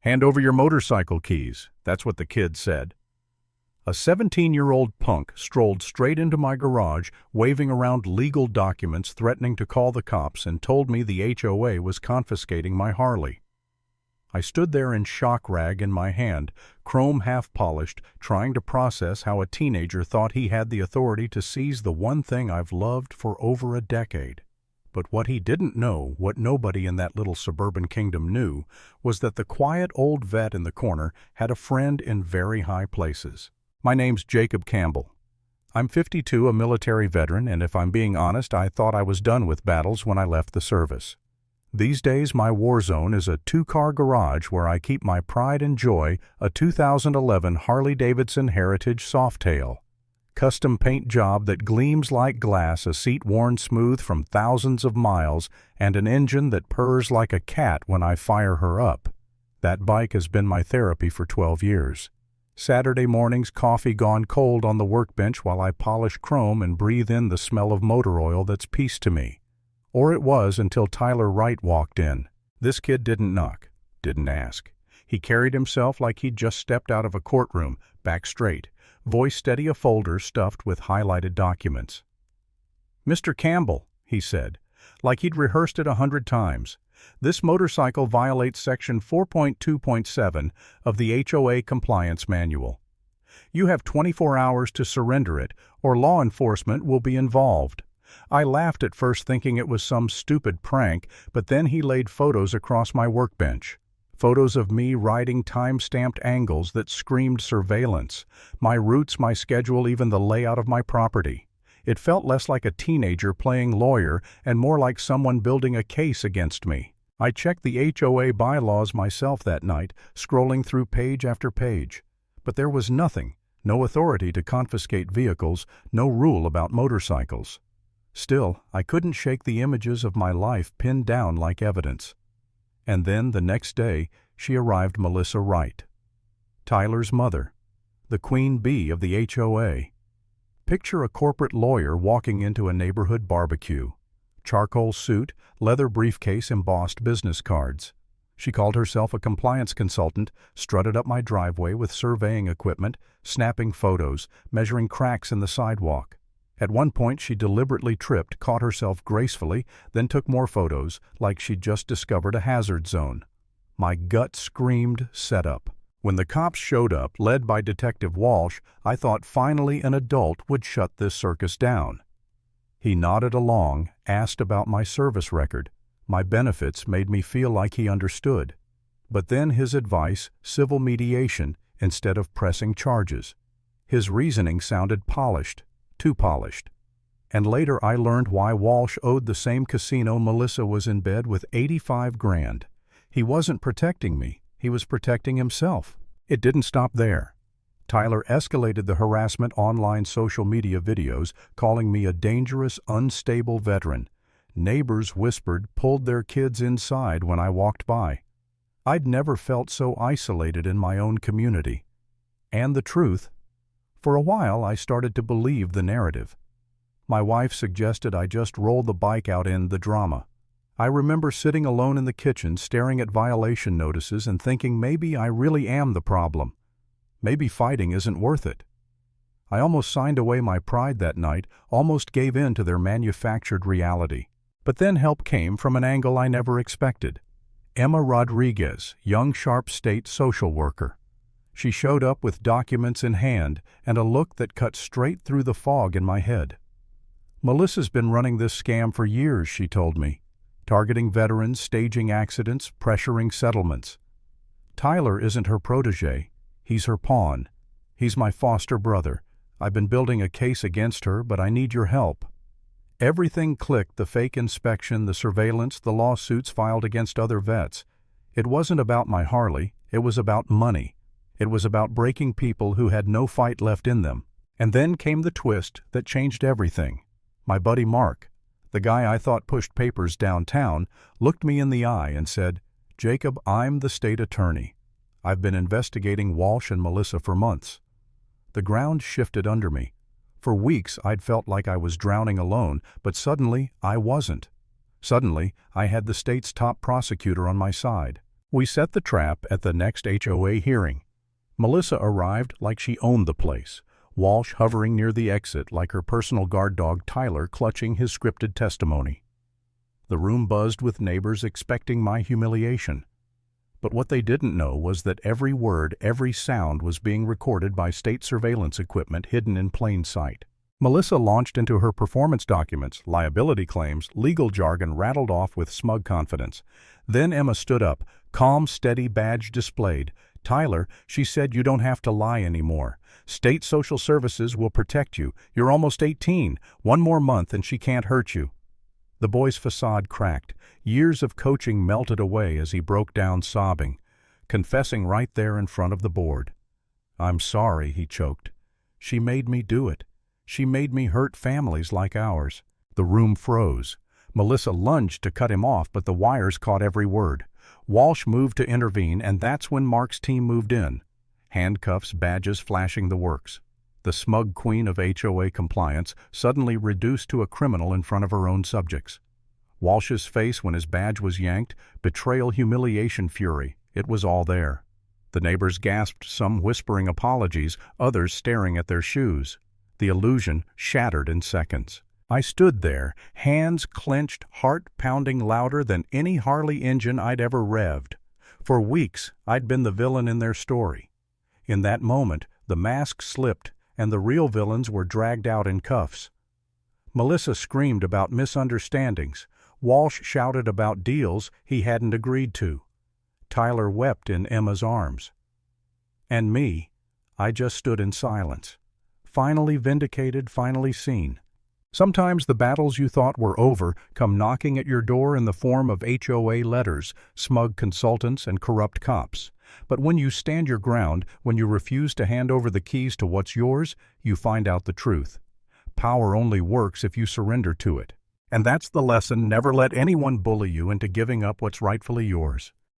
"Hand over your motorcycle keys," that's what the kid said. A 17-year-old punk strolled straight into my garage, waving around legal documents threatening to call the cops, and told me the HOA was confiscating my Harley. I stood there in shock rag in my hand, chrome half-polished, trying to process how a teenager thought he had the authority to seize the one thing I've loved for over a decade. But what he didn't know, what nobody in that little suburban kingdom knew, was that the quiet old vet in the corner had a friend in very high places. My name's Jacob Campbell. I'm 52, a military veteran, and if I'm being honest, I thought I was done with battles when I left the service. These days, my war zone is a two-car garage where I keep my pride and joy, a 2011 Harley-Davidson Heritage Softail. Custom paint job that gleams like glass, a seat worn smooth from thousands of miles, and an engine that purrs like a cat when I fire her up. That bike has been my therapy for 12 years. Saturday mornings, coffee gone cold on the workbench while I polish chrome and breathe in the smell of motor oil that's peace to me. Or it was until Tyler Wright walked in. This kid didn't knock, didn't ask. He carried himself like he'd just stepped out of a courtroom, back straight, voice steady, a folder stuffed with highlighted documents. "Mr. Campbell," he said, like he'd rehearsed it 100 times, "this motorcycle violates Section 4.2.7 of the HOA Compliance Manual. You have 24 hours to surrender it, or law enforcement will be involved." I laughed at first, thinking it was some stupid prank, but then he laid photos across my workbench. Photos of me riding time-stamped angles that screamed surveillance, my routes, my schedule, even the layout of my property. It felt less like a teenager playing lawyer and more like someone building a case against me. I checked the HOA bylaws myself that night, scrolling through page after page. But there was nothing, no authority to confiscate vehicles, no rule about motorcycles. Still, I couldn't shake the images of my life pinned down like evidence. And then, the next day, she arrived, Melissa Wright, Tyler's mother, the queen bee of the HOA. Picture a corporate lawyer walking into a neighborhood barbecue. Charcoal suit, leather briefcase, embossed business cards. She called herself a compliance consultant, strutted up my driveway with surveying equipment, snapping photos, measuring cracks in the sidewalk. At one point, she deliberately tripped, caught herself gracefully, then took more photos, like she'd just discovered a hazard zone. My gut screamed setup. When the cops showed up, led by Detective Walsh, I thought finally an adult would shut this circus down. He nodded along, asked about my service record. My benefits made me feel like he understood. But then his advice, civil mediation, instead of pressing charges. His reasoning sounded polished. Too polished. And later I learned why Walsh owed the same casino Melissa was in bed with $85 grand. He wasn't protecting me, he was protecting himself. It didn't stop there. Tyler escalated the harassment online social media videos, calling me a dangerous, unstable veteran. Neighbors whispered, pulled their kids inside when I walked by. I'd never felt so isolated in my own community. And the truth, for a while, I started to believe the narrative. My wife suggested I just roll the bike out in the drama. I remember sitting alone in the kitchen, staring at violation notices and thinking maybe I really am the problem. Maybe fighting isn't worth it. I almost signed away my pride that night, almost gave in to their manufactured reality. But then help came from an angle I never expected. Emma Rodriguez, young Sharp State social worker. She showed up with documents in hand and a look that cut straight through the fog in my head. "Melissa's been running this scam for years," she told me, targeting veterans, staging accidents, pressuring settlements. "Tyler isn't her protege. He's her pawn. He's my foster brother. I've been building a case against her, but I need your help." Everything clicked: the fake inspection, the surveillance, the lawsuits filed against other vets. It wasn't about my Harley, it was about money. It was about breaking people who had no fight left in them. And then came the twist that changed everything. My buddy Mark, the guy I thought pushed papers downtown, looked me in the eye and said, "Jacob, I'm the state attorney. I've been investigating Walsh and Melissa for months." The ground shifted under me. For weeks I'd felt like I was drowning alone, but suddenly I wasn't. Suddenly I had the state's top prosecutor on my side. We set the trap at the next HOA hearing. Melissa arrived like she owned the place, Walsh hovering near the exit like her personal guard dog Tyler clutching his scripted testimony. The room buzzed with neighbors expecting my humiliation. But what they didn't know was that every word, every sound was being recorded by state surveillance equipment hidden in plain sight. Melissa launched into her performance documents, liability claims, legal jargon rattled off with smug confidence. Then Emma stood up, calm, steady, badge displayed. "Tyler," she said, "you don't have to lie anymore. State social services will protect you. You're almost 18. One more month and she can't hurt you." The boy's facade cracked. Years of coaching melted away as he broke down sobbing, confessing right there in front of the board. "I'm sorry," he choked. "She made me do it. She made me hurt families like ours." The room froze. Melissa lunged to cut him off, but the wires caught every word. Walsh moved to intervene, and that's when Mark's team moved in. Handcuffs, badges flashing the works. The smug queen of HOA compliance suddenly reduced to a criminal in front of her own subjects. Walsh's face when his badge was yanked, betrayal, humiliation, fury. It was all there. The neighbors gasped, some whispering apologies, others staring at their shoes. The illusion shattered in seconds. I stood there, hands clenched, heart pounding louder than any Harley engine I'd ever revved. For weeks, I'd been the villain in their story. In that moment, the mask slipped, and the real villains were dragged out in cuffs. Melissa screamed about misunderstandings. Walsh shouted about deals he hadn't agreed to. Tyler wept in Emma's arms. And me, I just stood in silence. Finally vindicated, finally seen. Sometimes the battles you thought were over come knocking at your door in the form of HOA letters, smug consultants, and corrupt cops. But when you stand your ground, when you refuse to hand over the keys to what's yours, you find out the truth. Power only works if you surrender to it. And that's the lesson: never let anyone bully you into giving up what's rightfully yours.